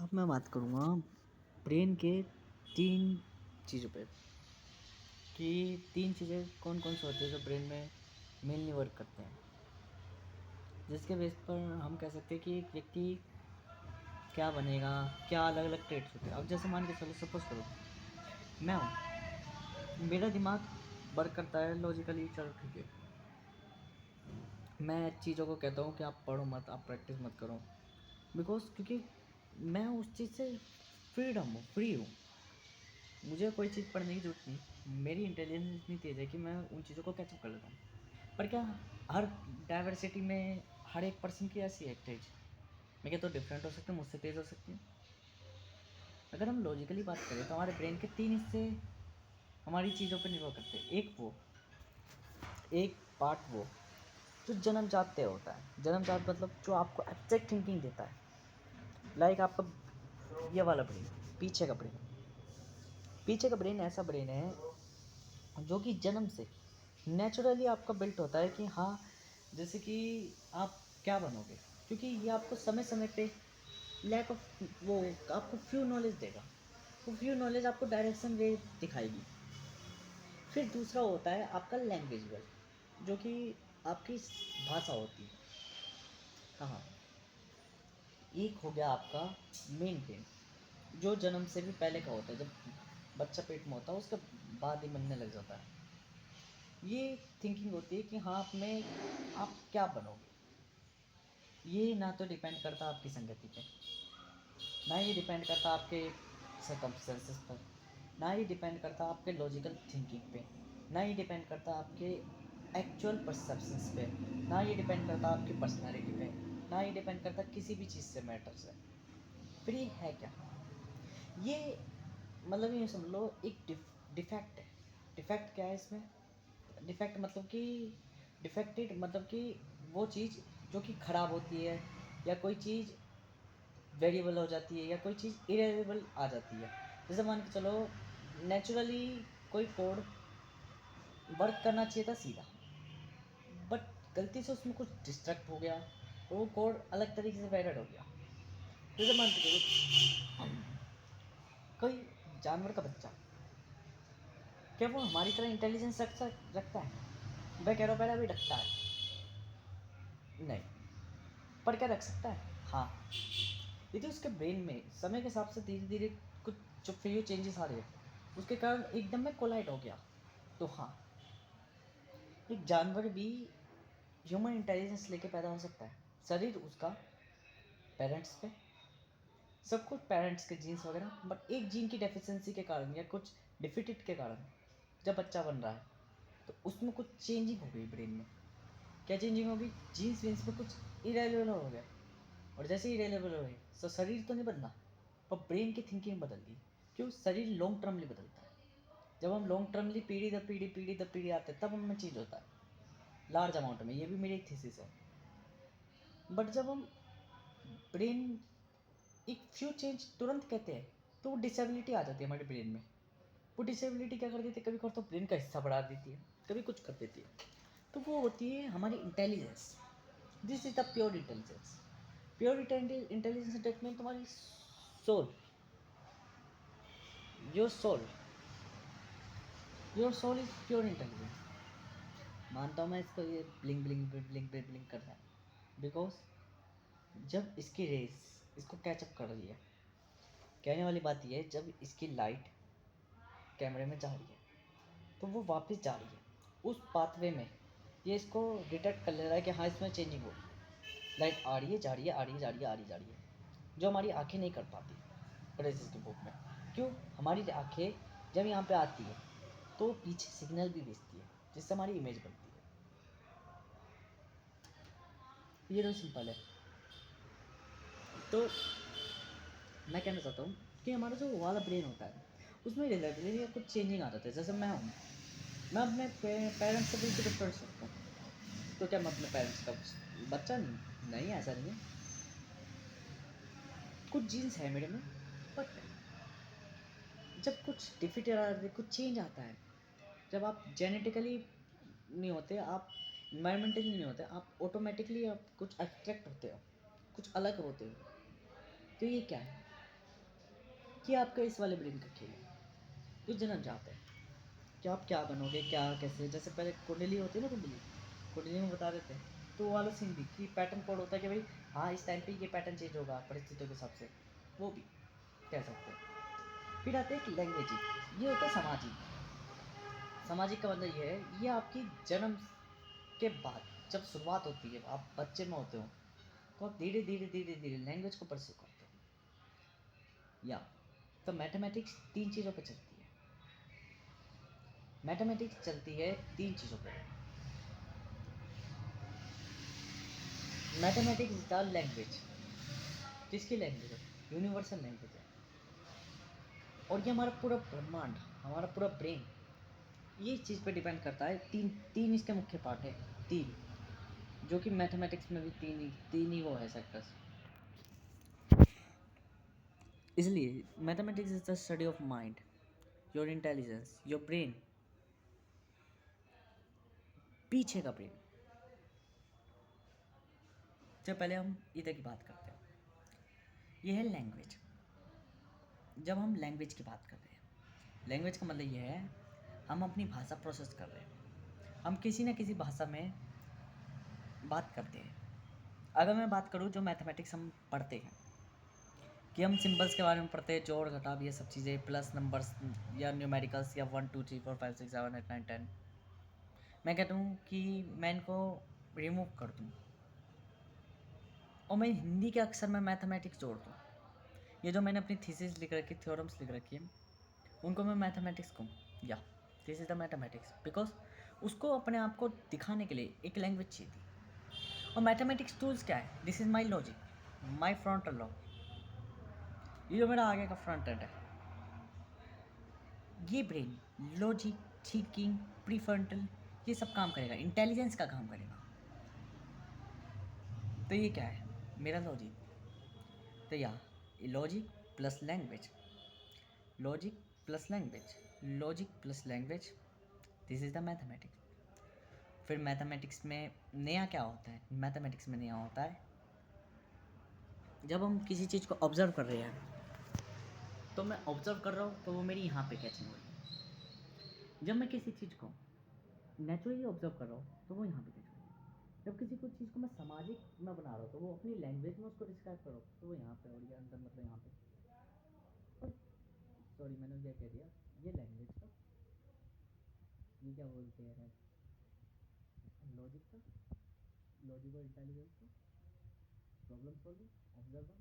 अब मैं बात करूँगा ब्रेन के 3 चीज़ों पे कि 3 चीज़ें कौन-कौन सी होती है जो ब्रेन में मेनली वर्क करते हैं। जिसके बेस पर हम कह सकते हैं कि एक व्यक्ति क्या बनेगा, क्या अलग-अलग ट्रेड्स होते हैं। अब जैसे मान के चलो सपोज़ करो मैं हूँ, मेरा दिमाग वर्क करता है लॉजिकली चलो ठीक है। मैं चीज़ों को कहता हूँ कि आप पढ़ो मत, आप प्रैक्टिस मत करो क्योंकि मैं उस चीज़ से फ्री हूँ। मुझे कोई चीज़ पढ़ने की ज़रूरत नहीं। मेरी इंटेलिजेंस इतनी तेज़ है कि मैं उन चीज़ों को कैचअप कर लेता हूँ। पर क्या हर डाइवर्सिटी में हर एक पर्सन की ऐसी है तेज। मैं कहता हूँ डिफरेंट हो सकते हैं, मुझसे तेज़ हो सकती हैं। अगर हम लॉजिकली बात करें तो हमारे ब्रेन के 3 हिस्से हमारी चीज़ों पर निर्भर करते हैं। एक पार्ट वो जो जन्मजात तय होता है। जन्मजात मतलब जो आपको एब्स्ट्रैक्ट थिंकिंग देता है। लाइक आपका ये वाला ब्रेन, पीछे का ब्रेन ऐसा ब्रेन है जो कि जन्म से नेचुरली आपका बिल्ट होता है कि हाँ, जैसे कि आप क्या बनोगे, क्योंकि ये आपको समय समय पे लैक ऑफ वो आपको फ्यू नॉलेज देगा। वो फ्यू नॉलेज आपको डायरेक्शन वे दिखाएगी। फिर दूसरा होता है आपका लैंग्वेज वेल, जो कि आपकी भाषा होती है। हाँ, एक हो गया आपका मेन ब्रेन जो जन्म से भी पहले का होता है। जब बच्चा पेट में होता है उसके बाद ही बनने लग जाता है। ये थिंकिंग होती है कि हाँ, आप क्या बनोगे। ये ना तो डिपेंड करता आपकी संगति पे, ना ये डिपेंड करता आपके सर्कमस्टेंसेस पर, ना ये डिपेंड करता आपके लॉजिकल थिंकिंग पे, ना ये डिपेंड करता आपके एक्चुअल परसेप्शंस पे, ना ये डिपेंड करता आपकी पर्सनैलिटी पे, ना ये डिपेंड करता किसी भी चीज़ से मैटर से। फिर ये है क्या? ये मतलब ये समझ लो एक डिफेक्ट है। डिफेक्ट क्या है इसमें? डिफेक्ट मतलब कि डिफेक्टेड मतलब कि वो चीज़ जो कि ख़राब होती है, या कोई चीज़ वेरिएबल हो जाती है, या कोई चीज़ इरेलेबल आ जाती है। जैसे मान के चलो नेचुरली कोई कोड वर्क करना चाहिए था सीधा, बट गलती से उसमें कुछ डिस्ट्रक्ट हो गया और वो कोड अलग तरीके से वेरिड हो गया। जैसे मान के चलो कोई जानवर का बच्चा, क्या वो हमारी तरह इंटेलिजेंस रखता है? वह कैरोपेरा भी रखता है? नहीं। पर क्या रख सकता है? हाँ। यदि उसके ब्रेन में समय के हिसाब से धीरे धीरे कुछ जो फ्यू चेंजेस आ रहे हैं उसके कारण एकदम में कोलाइड हो गया, तो हाँ, एक जानवर भी ह्यूमन इंटेलिजेंस लेके पैदा हो सकता है। शरीर उसका पेरेंट्स पे, सब कुछ पेरेंट्स के जीन्स वगैरह, बट एक जीन की डेफिशिएंसी के कारण या कुछ डिफिटेड के कारण जब बच्चा बन रहा है तो उसमें कुछ चेंजिंग हो गई ब्रेन में। क्या चेंजिंग होगी? जीन्स वीन्स में कुछ इरेलेबल हो गया, और जैसे ही इरेलेबल हो गए तो शरीर तो नहीं बदला, पर ब्रेन की थिंकिंग बदल गई। क्यों? शरीर लॉन्ग टर्मली बदलता है। जब हम लॉन्ग टर्मली पीढ़ी दर पीढ़ी आते हैं तब हमें चेंज होता है लार्ज अमाउंट में। ये भी मेरी एक थीसिस है। बट जब हम ब्रेन एक फ्यू चेंज तुरंत कहते हैं तो वो डिसेबिलिटी आ जाती है हमारे ब्रेन में। वो डिसेबिलिटी क्या कर देती है? कभी कभार तो ब्रेन का हिस्सा बढ़ा देती है, कभी कुछ कर देती है। तो वो होती है हमारी intelligence. This is the pure intelligence. Pure intelligence that mean तुम्हारी सोल, your soul, your soul is pure intelligence. मानता हूँ मैं इसको, ये blink blink blink blink blink कर रहा है बिकॉज जब इसकी रेस इसको कैचअप कर रही है, कहने वाली बात यह है जब इसकी लाइट कैमरे में जा रही है तो वो वापस जा रही है उस पाथवे में। ये इसको डिटेक्ट कर ले रहा है कि हाँ, इसमें चेंजिंग हो रही है। लाइट आ रही है, जा रही है, आ रही है, जा रही है, आ रही है, जा रही है, जो हमारी आंखें नहीं कर पाती रेसिस के बुक में। क्यों? हमारी आंखें जब यहाँ पे आती है तो पीछे सिग्नल भी भेजती है जिससे हमारी इमेज बनती है। ये तो सिंपल है। तो मैं कहना चाहता हूँ कि हमारा जो वाला ब्रेन होता है उसमें रिलेटिवली कुछ चेंजिंग आ जाता है। जैसे मैं हूँ, मैं अपने पेरेंट्स से बिल्कुल डिफरेंट सोचता हूँ। तो क्या मैं अपने पेरेंट्स का बच्चा नहीं हूँ? नहीं, ऐसा नहीं है। कुछ जीन्स है मेरे में, बट जब कुछ डिफिट आ रहा है, कुछ चेंज आता है, जब आप जेनेटिकली नहीं होते, आप इन्वायरमेंटली नहीं होते, आप ऑटोमेटिकली आप कुछ अट्रैक्ट होते हो, कुछ अलग होते हो। तो ये क्या है? कि आपका इस वाले ब्रेन का खेल है जो जन्म जाते हैं कि आप क्या बनोगे, क्या कैसे। जैसे पहले कुंडली होती है ना, कुंडली में बता देते हैं, तो वो वाला सीन भी कि पैटर्न कोड होता है कि भाई हाँ इस टाइम पे ये पैटर्न चेंज होगा परिस्थितियों के हिसाब से, वो भी कह सकते हैं। फिर आते हैं लैंग्वेज, ये होता है सामाजिक। सामाजिक का मतलब ये है, ये आपकी जन्म के बाद जब शुरुआत होती है, आप बच्चे में होते हो, तो आप धीरे धीरे धीरे धीरे लैंग्वेज को परस्यू करते हो। या तो मैथमेटिक्स तीन चीज़ों पर चलती है। मैथमेटिक्स चलती है तीन चीज़ों पर। Mathematics is the language. किसकी लैंग्वेज है? यूनिवर्सल लैंग्वेज है। और ये हमारा पूरा ब्रह्मांड, हमारा पूरा ब्रेन, ये इस चीज़ पे डिपेंड करता है। तीन तीन इसके मुख्य पार्ट है, तीन, जो कि मैथमेटिक्स में भी तीन ही वो है सेक्टर्स। इसलिए mathematics is the study of mind, your intelligence, your brain, पीछे का ब्रेन। तो पहले हम इधर की बात करते हैं, ये है लैंग्वेज। जब हम लैंग्वेज की बात कर रहे हैं, लैंग्वेज का मतलब ये है हम अपनी भाषा प्रोसेस कर रहे हैं, हम किसी न किसी भाषा में बात करते हैं। अगर मैं बात करूँ जो मैथमेटिक्स हम पढ़ते हैं, कि हम सिंबल्स के बारे में पढ़ते हैं, जोड़ घटाव ये सब चीज़ें, प्लस नंबर्स या न्यूमेरिकल्स या 1 2 3 4 5 6 7 8 9 10, मैं कहता हूँ कि मैं इनको रिमूव कर दूँ और मैं हिंदी के अक्षर में मैथमेटिक्स जोड़ दूँ। ये जो मैंने अपनी थीसिस लिख रखी, थ्योरम्स लिख रखी है, उनको मैं मैथमेटिक्स कहूँ। या this is the mathematics, because उसको अपने आप को दिखाने के लिए एक लैंग्वेज चाहिए थी। और मैथमेटिक्स टूल्स क्या है? This is my logic, my frontal law, ये जो मेरा आगे का फ्रंट एंड है, ये ब्रेन लॉजिक, थिंकिंग, प्रीफ्रंटल, ये सब काम करेगा, इंटेलिजेंस का काम करेगा। तो ये क्या है? मेरा लॉजिक। तो या logic plus language, logic plus language, logic plus language, this is the mathematics. फिर मैथमेटिक्स में नया क्या होता है? मैथमेटिक्स में नया होता है जब हम किसी चीज़ को ऑब्जर्व कर रहे हैं, तो मैं ऑब्जर्व कर रहा हूँ तो वो मेरी यहाँ पे कैचिंग हो रही है। जब मैं किसी चीज़ को नेचुरली ऑब्जर्व कर रहा हूँ तो वो यहाँ पे कैच हो रही है। जब किसी कुछ चीज़ को मैं सामाजिक में बना रहा हूँ तो वो अपनी लैंग्वेज में उसको डिस्क्राइब कर रहा हूँ तो वो यहाँ पे, और ये अंदर मतलब यहाँ पे। और सॉरी मैंने ये कह दिया, ये लैंग्वेज का, ये क्या बोलते हैं, लॉजिक का, लॉजिक और इंटेलिजेंस का, प्रॉब्लम सॉल्विंग, ऑब्जर्वर,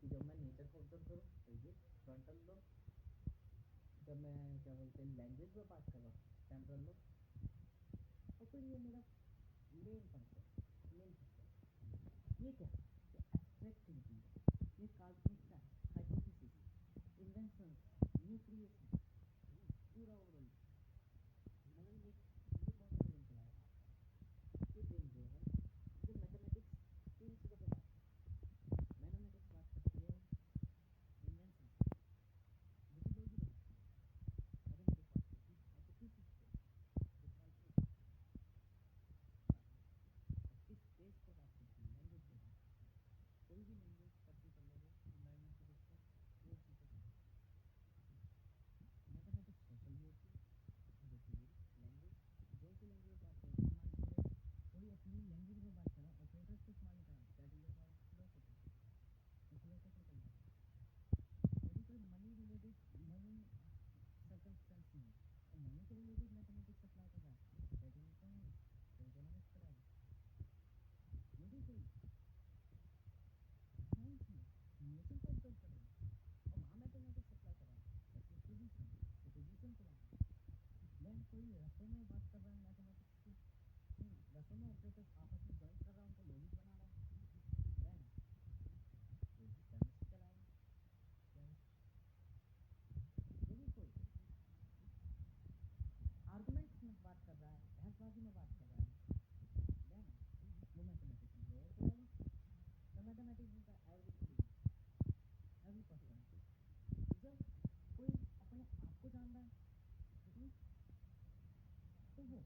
कि जब मैं नेचर को ऑब्जर्व करूँ तो ये फ्रंटल लोब, जब मैं क्या बोलते हैं लैंग्वेज में बात कर रहा हूँ टेम्परल लोब, और फिर ये मेरा मेन फंक्शन, मेन फंक्शन, ये क्या है? ये एब्स्ट्रैक्ट थिंकिंग है, ये काल्पनिक है, हाइपोथेसिस, इन्वेंशन, न्यू क्रिएशन, पूरा ओवरऑल मतलब ये कौन सा ब्रेन चलाएगा आपका? ये ब्रेन वो है जो मैथमेटिक्स तीन चीज़ों पे बात करती है। मैथमेटिक्स बात करती है इन्वेंशन, मेथोडोलॉजी पे बात करती है, मैथमेटिक्स बात करती है हाइपोथेसिस पे, जो काल्पनिक बात करती है, और किस बेस पे बात करती है? लैंग्वेज पे बात करती है। कोई भी लैंग्वेज परस्यू कर लोगे तो मैथमेटिक्स को वो चीज़ पे बात करती है। मैथमेटिक्स सोशल भी होती है, जो कि मेरी लैंग्वेज, जो सी लैंग्वेज बात करें, मान लीजिए कोई अपनी लैंग्वेज में बात करा, ऑपरेटर्स को इस्तेमाल नहीं करा, दैट इज अबाउट फिलोसफी, ये फिलोसफिकल बात है। यदि कोई मनी रिलेटेड, मनी सर्कमस्टेंस में और मनी से रिलेटेड मैथमेटिक्स अप्लाई कर रहा है, दैट इज इकोनॉमिक्स, तो इकोनॉमिक्स कराएगा। यदि कोई साइंस में नेचर को ऑब्जर्व कर रहा है और वहाँ मैथमेटिक्स अप्लाई कर रहा है, दैट इज फिजिक्स, तो फिजिशियन चलाएगा। देन कोई रसों में बात कर रहा है मैथमेटिक्स की, रसों में ऑपरेटर्स आपस में जॉइन कर रहा है, उनको लॉजिक बना रहा है, देन कोई केमिस्ट्री चलाएगा। यदि कोई आर्गुमेंट्स में बात कर रहा है, बहसबाजी में बात कर रहा है, देन वो मैथमेटिक्स में और करेगा। The mathematics is the everything, every person. जब कोई अपने आप को जान रहा है, हम्म, तो वो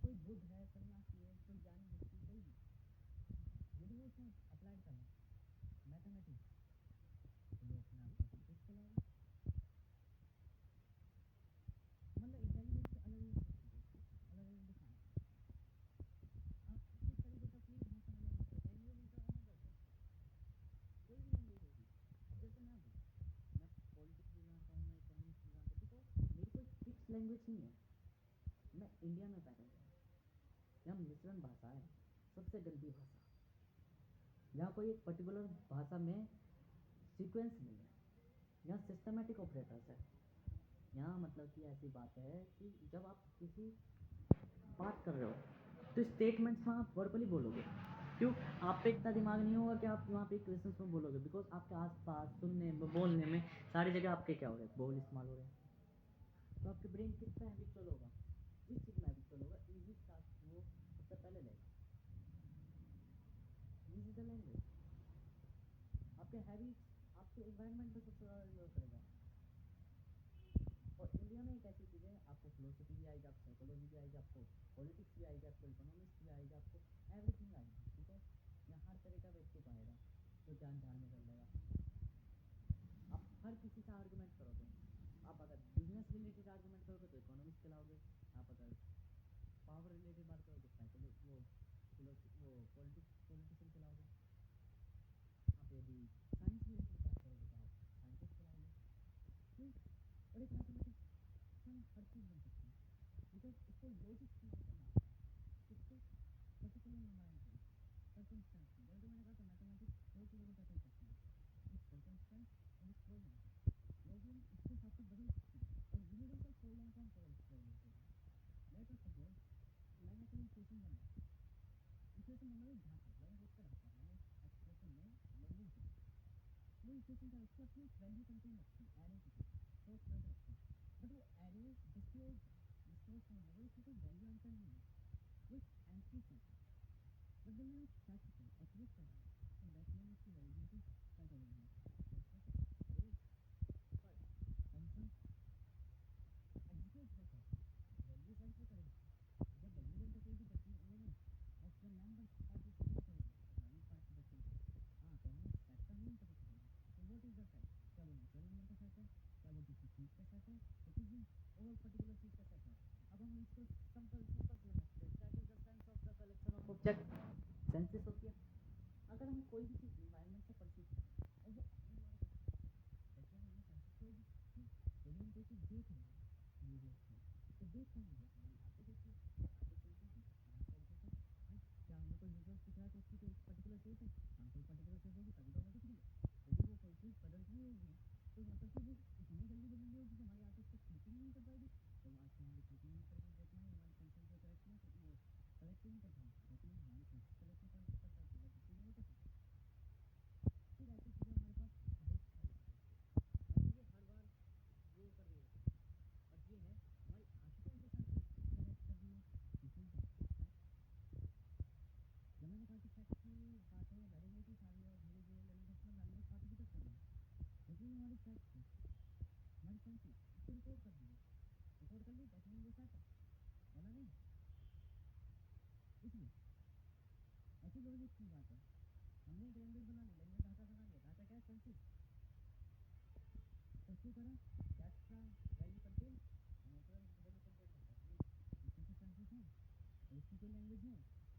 कोई बुद्ध है, सन्यासी है, कोई ज्ञानी व्यक्ति, कोई भी, यदि वो उसमें अप्लाइड कर रहा है मैथमेटिक्स, तो वो अपने लैंग्वेज नहीं है। मैं इंडिया में पैदा हुआ, यहाँ मिश्रण भाषा है, सबसे गंदी भाषा। यहाँ कोई एक पर्टिकुलर भाषा में सीक्वेंस नहीं है, यहाँ सिस्टमेटिक ऑपरेटर्स है। यहाँ मतलब कि ऐसी बात है कि जब आप किसी बात कर रहे हो तो स्टेटमेंट्स वहाँ आप वर्बली बोलोगे। क्यों? आप पे इतना दिमाग नहीं होगा कि आप वहाँ पे क्वेश्चंस में बोलोगे, बिकॉज आपके आसपास सुनने में बोलने में सारी जगह आपके क्या हो रहे हैं, बोल इस्तेमाल हो रहे हैं। तो आपके ब्रेन कितना हैबिचुअल होगा, जिस चीज़ में हैबिचुअल होगा इजी टास्क वो सबसे पहले लेगा। This is the language. आपके हैबिट्स आपके एनवायरनमेंट पे सबसे ज़्यादा निर्भर करेगा। और इंडिया में एक ऐसी चीज़ है, आपको फिलोसफी भी आएगी, आपको साइकोलॉजी भी आएगी, आपको पॉलिटिक्स भी आएगी, आपको इकोनॉमिक्स भी आएगी, आपको एवरीथिंग आएगी। बिकॉज यहाँ हर तरह का व्यक्ति पाएगा जो ज्ञान ध्यान में कर लेगा। आप हर किसी से आर्गूमेंट करोगे, आप अगर बिजनेस रिलेटेड आर्गूमेंट करोगे तो इकोनॉमिक्स चलाओगे, आप अगर पावर रिलेटेड बात करोगे तो वो पॉलिटिशियन चलाओगे, आप यदि साइंस रिलेटेड बात करोगे तो आप साइंटिस्ट चलाओगे। क्यों? और एक मैथमेटिक्स हर चीज़ बन सकती है, बिकॉज उसको लॉजिक इस्तेमाल करना आता है, किसको? पर्टिकुलर एनवायरमेंट में, सर्कमस्टेंस में। जैसे मैंने कहा था मैथमेटिक्स 4 चीज़ों को टैकल करती है, इस सर्कमस्टेंस और इस प्रॉब्लम। प्रॉब्लम इसके हिसाब से बदल सकती है, और यूनिवर्सल प्रॉब्लम को हम सॉल्व करेंगे। लेट अस सपोज मैंने कोई इक्वेशन बनाई, इक्वेशन मतलब एक ढांचा, लैंग्वेज का ढांचा, मैंने एक्सप्रेशन में लैंग्वेज दी। वो इक्वेशन का रखती है, अपनी वैल्यू कंटेन रखती है, एरे की तरह स्टोर करके रखती है। बट वो एरे डिस्क्लोज है, डिस्क्लोज का मतलब उसमें कोई वैल्यू एंटर नहीं है, वो एक एम्प्टी सेट है। बट जब मैंने उस सेट को एग्जीक्यूट करना है तो दैट मीन उसकी वैल्यू सेट हो गई है, जैसे रेट पर फंक्शन एग्जीक्यूट होता है, वैल्यू एंटर करेगा। जब वैल्यू एंटर करेगी that mean element of the number participate करेगी, वैल्यू पार्टिसिपेट करेगी। हाँ, तो हमें सेट का भी पता चलेगा। तो व्हाट इज द सेट? क्या वो नेचुरल नंबर का सेट है, क्या वो किसी चीज़ का सेट है, तो किसी और पर्टिकुलर चीज़ का सेट है। अब हम इसको सिंपल सिंपल समझते हैं, set is the sense of the collection of object. Senses होती है, अगर हम कोई भी चीज़ इन्वायरमेंट से परसीव करते हैं और वो अपने द्वारा करते हैं, देखिए हमें सेंसेस होगी। यदि हम कोई चीज़ देख रहे हैं वीडियो में, तो देख कौन रहे हैं? हमारी आंखें देख रही है, आंखें चलती है, दिमाग चलते हैं। क्या हमें कोई विजुअल्स दिख रहा है तो उसकी कोई पर्टिकुलर शेप है? हाँ, कोई पर्टिकुलर शेप होगी तभी तो हमें दिख रही है। यदि वो कोई चीज़ बदल रही होगी तो मतलब कि वो इतनी जल्दी बदल रही होगी कि हमारी आंखें उसको फ्लिपिंग नहीं कर पाएगी, तो आंखें हमारी फ्लिपिंग नहीं करेगी, दैट मीन हमारी सेंसेस जो कलेक्ट नहीं कर वो कलेक्ट नहीं कर पाएंगे, दैट मीन हमारी सेंसेस कलेक्ट नहीं कर पाएगी, दैट इज नहीं पॉसिबल। फिर ऐसी चीज़ें हमारे पास बहुत सारी चीज़ें, और ये हर बार वो कर रही होती है, बट ये है हमारी आंखें कौन से सेंसेस कलेक्ट कर रही है, दिस इज द फैक्ट। जब मैंने कहा कि फैक्ट की बातें लड़ेंगे तो सारी, और धीरे धीरे लड़ेंगे मतलब लैंग्वेज काफ़ी तक कर रही है, लेकिन हमारी फैक्ट हमारी सेंसेस उसको रिकॉर्ड कर रही है, रिकॉर्ड कर ली दैट मीन वो सेट है, वरना नहीं। इसलिए ऐसी लॉजिक की बात है, हमने एक लैंग्वेज बना ली, लैंग्वेज ढांचा बना लिया, ढांचा क्या है? सेंसेस। परस्यू करें that's the value contain, natural value contain that mean उसमें तो सेंसेस हैं और उसकी कोई लैंग्वेज है।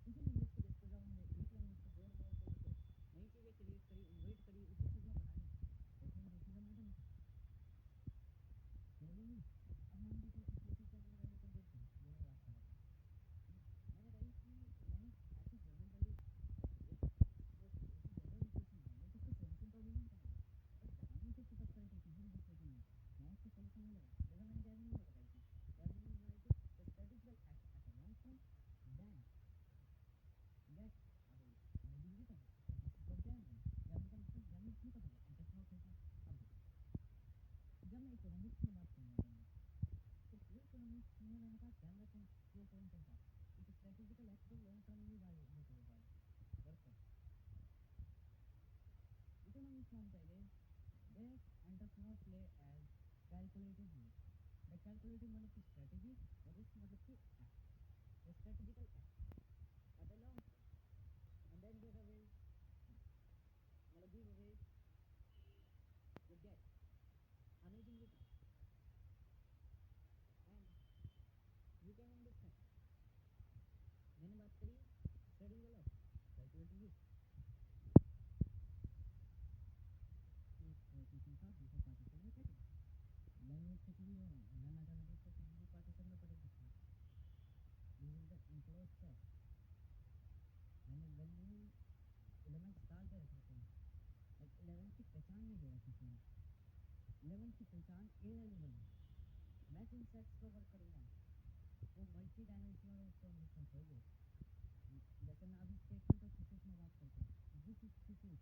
उसी लैंग्वेज को जब जब हमने एक लैंग्वेज को जोड़ मोड़ तोड़ के नई चीज़ें क्रिएट करी, इन्वेट करी, उसी चीज़ में बना ली, that mean this is the model. Clearly नहीं? अब मान लीजिए कोई इक्वेशन से मैंने वैल्यू कंटेन करी, ये मैं बात कर रहा था। मैंने कही कि मैंने ऐसी जनरल वैल्यू सेट करी है, वो ऐसी जनरल इक्वेशन बनाई है जिसका सॉल्यूशन तो अभी नहीं बताया गया, बट जब हम उसे पुटअप करेंगे किसी भी सिचुएशन में वहाँ उसका सॉल्यूशन मिलेगा। जैसे मैंने गैबलिन में बताई थी, गैबलिन में बनाई थी the statistical act at one from then get away may be written as this is the gambling। gambling का मतलब गैबलिन नहीं पता था, जस्ट नाउ थिंकिंग। अब देखो, जब मैं इकोनॉमिक्स में बात करना चाहूँगा तो प्योर इकोनॉमिक्स में मैंने कहा ध्यान रखें दो पॉइंट का, it strategical act for long term use are motivated by person. Economics में हम कहेंगे that and does not play as calculative use. The calculative मतलब की स्ट्रेटेजी, और इस मतलब की act, the strategical act at a long term and then give away मतलब give away the get amazing return and you can understand. मैंने बात करी स्ट्रेटेजिकल एक्ट, कैलकुलेटिव यूज। एक क्वेश्चन था, दूसरा पार्टिसिपल में सेटिंग लैंग्वेज कुछ भी हो या मैथमेटिक्स से कुछ भी नहीं दे रहा किसी ने। लेवल की पहचान ए लेवल है। मैं जिन सेट्स पर वर्क करूँगा वो मल्टी डायमेंशनल और सॉल्यूशंस होंगे। जैसे मैं अभी स्टेटमेंट और थीसिस में बात करता हूँ, दिस इज थीसिस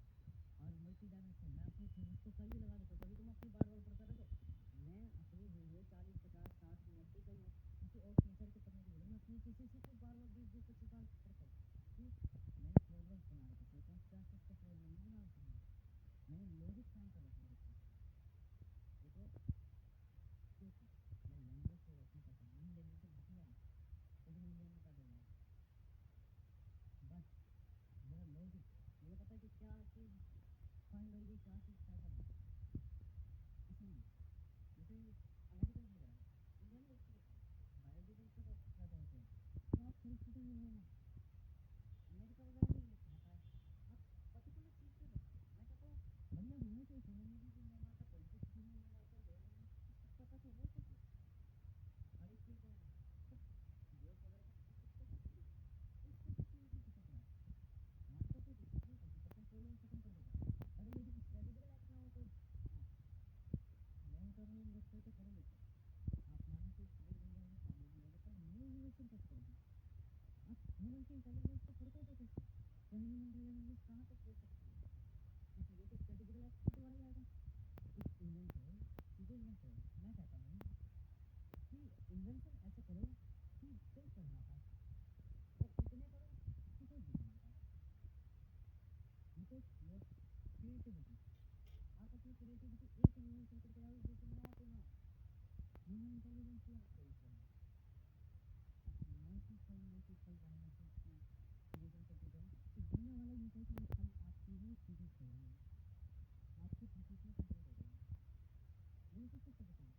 और मल्टी डायमेंशनल। मैं अपनी थीसिस को कल भी लगा देता हूँ, कभी तो मैं अपनी बार बार पढ़ता रहता हूँ। मैं अपनी वीडियो 40 50 60 मिनट की कल किसी और टीचर के पढ़ने की बजाय मैं अपनी थीसिस को बार बार 20 20 25 बार पढ़ता हूँ। क्यों? मैंने प्रॉब्लम्स बना रखे थे, कंस्ट्रक्टिव का प्रॉब्लम नहीं बना रखा था, मैंने लॉजिक फाइंड कर रखा था। देखो क्योंकि मैं लैंग्वेज को वर्क नहीं करता, नहीं लैंग्वेज से घटिया है, लेकिन इंडिया में कर देगा। बट मेरा लॉजिक, मुझे पता है कि क्या चीज़ फाइंड होगी, क्या चीज़ पैटर्न है, इसलिए जैसे अमेरिकन वगैरह इंडिया में देखते हैं बायोलॉजिकल से पैदा होते हैं, तो आप थोड़ी चीज़ें नहीं है अमेरिका वगैरह में ये खाता है, आप पर्टिकुलर चीज़ पे बनना। मैं कहता हूँ बढ़िया होना चाहिए, ह्यूमनिटी भी मैं मानता, पॉलिटिक्स भी मैं मानता, गवर्नमेंट कुछ पता तो हो सके हर एक चीज़ का जॉब वगैरह का कुछ तो कुछ नहीं पता चला। मानता तो डिसिप्लिन 80% प्रॉब्लम खत्म कर देगा, अरे लेकिन स्ट्रेटेजिकल एक्ट ना हो तो लॉन्ग टर्म में इन्वेस्टर तो करेंगे। आप मानो कि मेड इंडिया में काम नहीं होगा, पर न्यू इनोवेशन कैसे करेंगे आप? ह्यूमन की इंटेलिजेंस को पढ़ते हो कैसे? तो ह्यूमन इंटेलिजेंस कहाँ तक पहुँच सकती है? इसलिए तो स्ट्रेटेजिकल एक्ट के द्वारा आएगा। एक इन्वेंटर चीज़ें इन्वेंट करो। मैं कहता हूँ कि इन्वेंशन ऐसे करो कि कोई कर ना पाए, और इतने करो कि कोई देख ना पाए। बिकॉज योर क्रिएटिविटी, आप अपनी क्रिएटिविटी एक इन्वेंशन करके आओ जो तुम ना तो ना ह्यूमन इंटेलिजेंस ही आपको यूज करना है। आप मल्टीपल डायमेंशंस में क्रिएशन करके जाओ तो दुनिया वाला ये है कि वो खाली आपकी ही चीज़ें करेंगे, आपकी थीसिस में कंप्लीट हो जाएंगे। मुझे कुछ पता चला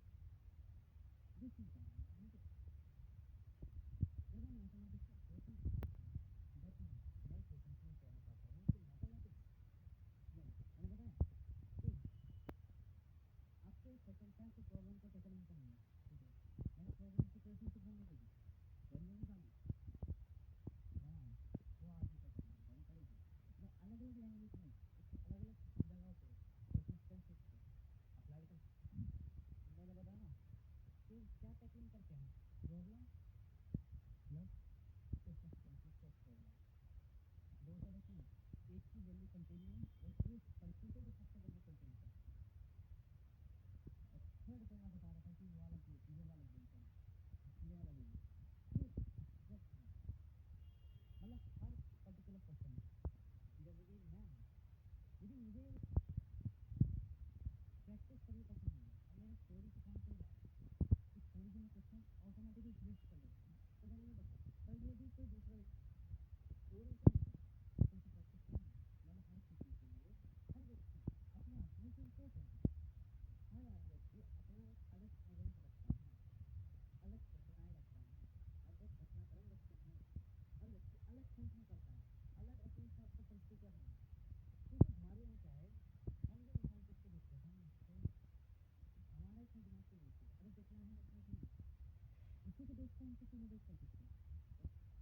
दिस इज मुझे जब हम मैथमेटिक्स का क्वेश्चन दैट मीन मैं क्वेश्चन में कहना चाहता हूँ कि मैथमेटिक्स में मैंने बताया कि आपको सर्कमस्टेंस की प्रॉब्लम को टैकल नहीं करनी है, ठीक है? मैंने प्रॉब्लम की क्वेश्चन से बनने दी, वैल्यू नहीं डाली, हाँ वो आगे का करना है, बन पड़ेगी। मैं अलग अलग लैंग्वेज में उसको अलग अलग जगहों पे सर्कमस्टेंसेस को अप्लाई कर सकता हूँ। मैंने बताया ना कि क्या टैकलिंग करते हैं, problem plus circumstances of problem, दो तरह की, एक की वैल्यू कंटिन्यूम और एक परिस्थिति को सबसे पहले कंटिन्यू करता है। और थर्ड पे मैं बता रहा था कि ये वाला गेम चला, ये वाला गेम ये एब्स्ट्रैक्ट है, मतलब हर पर्टिकुलर पर्सन जैसे कि मैं हूँ, लेकिन मुझे प्रैक्टिस करनी पसंद नहीं है। अब मैंने थ्योरी से काम चल रहा है, इस थ्योरी से मैं क्वेश्चन ऑटोमेटिकली लिस्ट कर लेता हूँ, तो मैंने ये बताया पर ये भी कोई दूसरा और ऐसा नहीं करता, क्योंकि प्रैक्टिस करनी है। मैंने हर किसी के लिए, हर व्यक्ति अपने आप में चीज़ सोच रहा है, हर व्यक्ति अपना एक अलग इवेंट रखता है, अलग घटनाएं रखता है, अलग घटनाक्रम रखते हैं, हर व्यक्ति अलग थिंकिंग करता है, अलग अपने हिसाब से परिस्थितियाँ बनाता है। क्योंकि हमारे यहाँ क्या है, हम जब इंसान को देखते हैं तो हमारा इतना दिमाग क्यों यूज होगा, अरे देखना है अपना नहीं, उसी को देखते हैं, हम किसी को देख कर सकते हैं।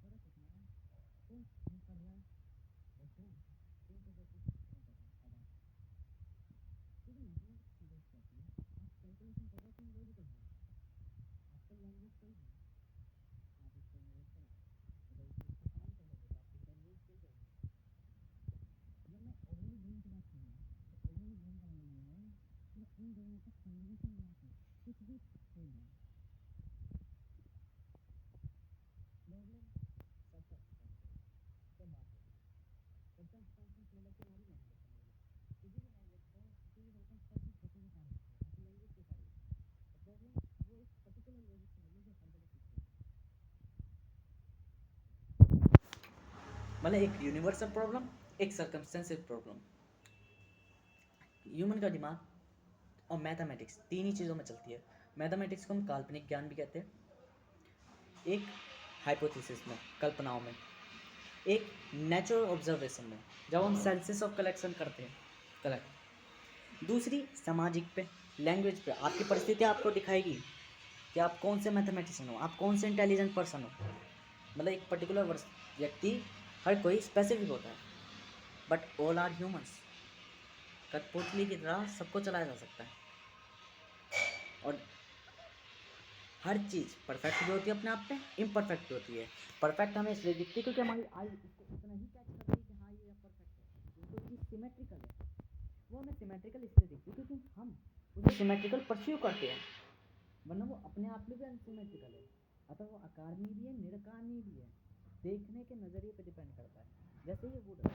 बस फर्क इतना है कौन थिंक कर रहा है और कौन थिंक वर्सेस नहीं कर रहा है। अब क्योंकि मैथमेटिक्स फिजिक्स कहती है आप कैलकुलेशन कर रहे हो तो लॉजिकल है, आपका लैंग्वेज कोई भी आप इसको इनोवेट करो, अगर इसको फाइंड कर लोगे तो आपकी लैंग्वेज चल जाएगी। जब मैं ओवरऑल ब्रेन की बात करूँगा तो ओवरऑल ब्रेन का मतलब ये है कि इन दोनों का कॉम्बिनेशन मिला के कुछ भी बोल रहा है। प्रॉब्लम सर्कमस्टेंसेस से बात होती है, सर्कमस्टेंसेस मतलब कि हमारी लैंग्वेज समझ लो, किसी भी लैंग्वेज को किसी भी सर्कमस्टेंसेस होते हुए कार्य करते हैं, आपकी लैंग्वेज के कार्य होती है। और प्रॉब्लम वो एक पर्टिकुलर लॉजिक समझ लो जो हर जगह फिट होता है, मतलब एक यूनिवर्सल प्रॉब्लम, एक सर्कमस्टेंसेस प्रॉब्लम। ह्यूमन का दिमाग और मैथमेटिक्स तीन ही चीज़ों में चलती है। मैथमेटिक्स को हम काल्पनिक ज्ञान भी कहते हैं, एक हाइपोथेसिस में, कल्पनाओं में, एक नेचुरल ऑब्जर्वेशन में जब हम सेंसेस ऑफ कलेक्शन करते हैं, कलेक्ट। दूसरी सामाजिक पे, लैंग्वेज पे, आपकी परिस्थिति आपको दिखाएगी कि आप कौन से मैथमेटिशियन हो, आप कौन से इंटेलिजेंट पर्सन हो। मतलब एक पर्टिकुलर व्यक्ति, हर कोई स्पेसिफिक होता है, बट ऑल आर ह्यूमंस। कठपुतली की तरह सबको चलाया जा सकता है। और हर चीज़ परफेक्ट भी होती है अपने आप में, इम्परफेक्ट भी होती है। परफेक्ट हमें इसलिए दिखती है क्योंकि हमारी आई उसको उतना ही कैच करती है कि हाँ ये परफेक्ट है। जो चीज़ सिमेट्रिकल है वो हमें सिमेट्रिकल इसलिए दिखती है क्योंकि हम उसे सिमेट्रिकल परस्यू करते हैं, वरना वो अपने आप में भी अनसिमेट्रिकल है। अतः वो आकारनीय भी है, निराकारनीय भी है, देखने के नज़रिए पे डिपेंड करता है। जैसे ये वुड है,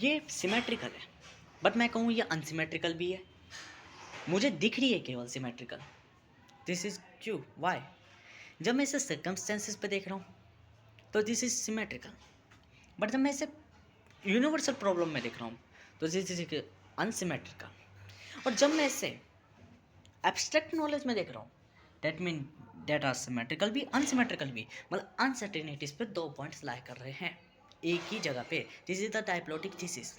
ये सिमेट्रिकल है, बट मैं कहूँ ये अनसिमेट्रिकल भी है। मुझे दिख रही है केवल symmetrical, this is true. Why? जब मैं इसे सर्कमस्टेंसेस पे देख रहा हूँ तो दिस इज सिमेट्रिकल, बट जब मैं इसे यूनिवर्सल प्रॉब्लम में देख रहा हूँ तो दिस इज अनसिमेट्रिकल। और जब मैं इसे एब्स्ट्रैक्ट नॉलेज में देख रहा हूँ that mean that are symmetrical भी अनसिमेट्रिकल भी, मतलब अनसर्टेनिटीज पे 2 पॉइंट्स लाई कर रहे हैं एक ही जगह पे। This is the diplomatic thesis.